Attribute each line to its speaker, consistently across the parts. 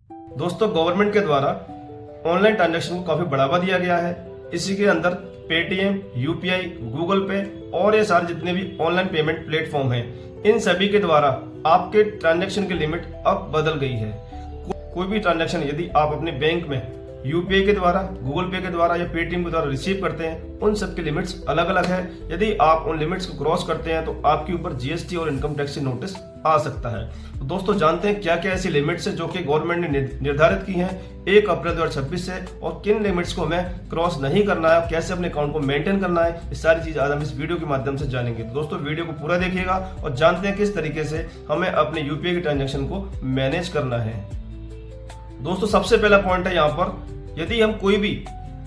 Speaker 1: दोस्तों, गवर्नमेंट के द्वारा ऑनलाइन ट्रांजैक्शन को काफी बढ़ावा दिया गया है। इसी के अंदर पेटीएम, यूपीआई, गूगल पे और ये सारे जितने भी ऑनलाइन पेमेंट प्लेटफॉर्म हैं, इन सभी के द्वारा आपके ट्रांजैक्शन की लिमिट अब बदल गई है। कोई भी ट्रांजैक्शन यदि आप अपने बैंक में यूपीआई के द्वारा, गूगल पे के द्वारा या पेटीएम के द्वारा रिसीव करते हैं, उन सब की लिमिट्स अलग अलग है। यदि आप उन लिमिट्स को क्रॉस करते हैं तो आपके ऊपर जीएसटी और इनकम टैक्स की नोटिस आ सकता है। तो दोस्तों, जानते हैं क्या क्या ऐसी लिमिट्स है जो कि गवर्नमेंट ने निर्धारित की हैं 1 अप्रैल 2026 से, और किन लिमिट्स को हमें क्रॉस नहीं करना है, कैसे अपने अकाउंट को मेंटेन करना है। ये सारी चीज आज हम इस वीडियो के माध्यम से जानेंगे। तो दोस्तों, वीडियो को पूरा देखिएगा और जानते हैं किस तरीके से हमें अपने यूपीआई के ट्रांजेक्शन को मैनेज करना है। दोस्तों, सबसे पहला पॉइंट है यहाँ पर, यदि हम कोई भी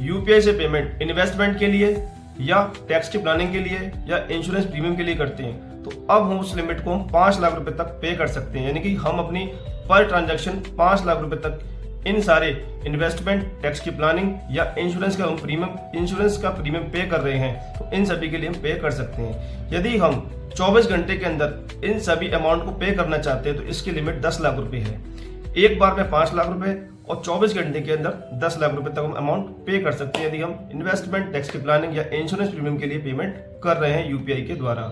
Speaker 1: यूपीआई से पेमेंट इन्वेस्टमेंट के लिए या टैक्स की प्लानिंग के लिए या इंश्योरेंस प्रीमियम के लिए करते हैं, तो अब हम उस लिमिट को हम 5 लाख रुपए तक पे कर सकते हैं। यानी कि हम अपनी पर ट्रांजैक्शन 5 लाख रुपए तक इन सारे इन्वेस्टमेंट, टैक्स की प्लानिंग या इंश्योरेंस का प्रीमियम पे कर रहे हैं, तो इन सभी के लिए हम पे कर सकते हैं। यदि हम 24 घंटे के अंदर इन सभी अमाउंट को पे करना चाहते हैं तो इसकी लिमिट 10 लाख रुपए है। एक बार में 5 लाख रुपए और 24 घंटे के अंदर 10 लाख रुपए तक हम अमाउंट पे कर सकते हैं यदि हम इन्वेस्टमेंट, टैक्स की प्लानिंग या इंश्योरेंस प्रीमियम के लिए पेमेंट कर रहे हैं यूपीआई के द्वारा।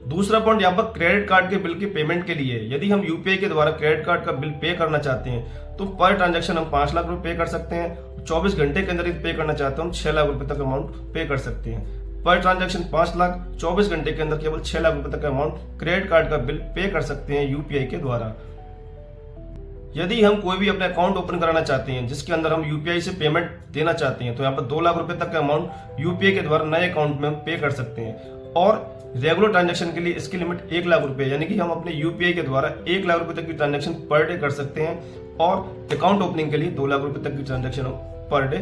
Speaker 1: दूसरा पॉइंट यहाँ पर क्रेडिट कार्ड के बिल की पेमेंट के लिए, यदि हम यूपीआई के द्वारा क्रेडिट कार्ड का बिल पे करना चाहते हैं तो पर ट्रांजैक्शन हम 5 लाख रुपए पे कर सकते हैं। 24 घंटे के अंदर पे करना चाहते हैं हम 6 लाख रुपए तक अमाउंट पे कर सकते हैं। पर ट्रांजैक्शन 5 लाख, 24 घंटे के अंदर केवल 6 लाख रुपए तक अमाउंट क्रेडिट कार्ड का बिल पे कर सकते हैं यूपीआई के द्वारा। यदि हम कोई भी अपना अकाउंट ओपन कराना चाहते हैं जिसके अंदर हम यूपीआई से पेमेंट देना चाहते हैं, तो यहाँ पर 2 लाख रुपए तक का अमाउंट यूपीआई के द्वारा नए अकाउंट में हम पे कर सकते हैं। और रेगुलर ट्रांजैक्शन के लिए इसकी लिमिट 1 लाख रुपए, यानी कि हम अपने यूपीआई के द्वारा 1 लाख रुपए तक की ट्रांजैक्शन पर डे कर सकते हैं। और अकाउंट ओपनिंग के लिए 2 लाख रुपए तक की ट्रांजैक्शन पर डे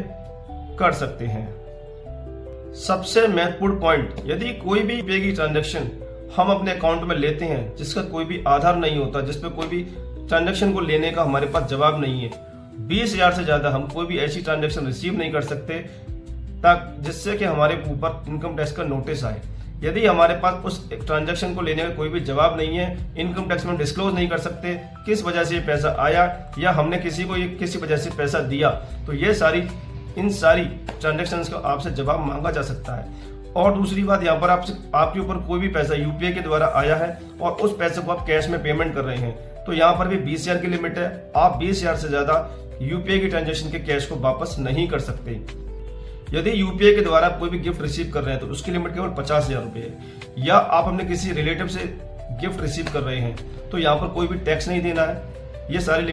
Speaker 1: कर सकते हैं। सबसे महत्वपूर्ण पॉइंट, यदि कोई भी यूपीआई की ट्रांजैक्शन हम अपने अकाउंट में लेते हैं जिसका कोई भी आधार नहीं होता, जिसपे कोई भी ट्रांजैक्शन को लेने का हमारे पास जवाब नहीं है, 20,000 से ज्यादा हम कोई भी ऐसी ट्रांजैक्शन रिसीव नहीं कर सकते जिससे कि हमारे ऊपर इनकम टैक्स का नोटिस आए। यदि हमारे पास उस ट्रांजैक्शन को लेने का कोई भी जवाब नहीं है, इनकम टैक्स में डिस्क्लोज नहीं कर सकते किस वजह से ये पैसा आया या हमने किसी को किसी वजह से पैसा दिया, तो ये इन सारी ट्रांजैक्शंस का आपसे जवाब मांगा जा सकता है। और दूसरी बात, यहाँ पर आपके ऊपर कोई भी पैसा यूपीआई के द्वारा आया है और उस पैसे को आप कैश में पेमेंट कर रहे हैं, तो यहाँ पर भी 20,000 की लिमिट है। आप 20,000 से ज्यादा यूपीआई की ट्रांजैक्शन के कैश को वापस नहीं कर सकते। यदि यूपीआई के द्वारा कोई भी गिफ्ट रिसीव कर रहे हैं तो उसकी लिमिट केवल 50,000 रुपए है। या आप अपने किसी रिलेटिव से गिफ्ट रिसीव कर रहे हैं तो यहाँ पर कोई भी टैक्स नहीं देना है। ये सारी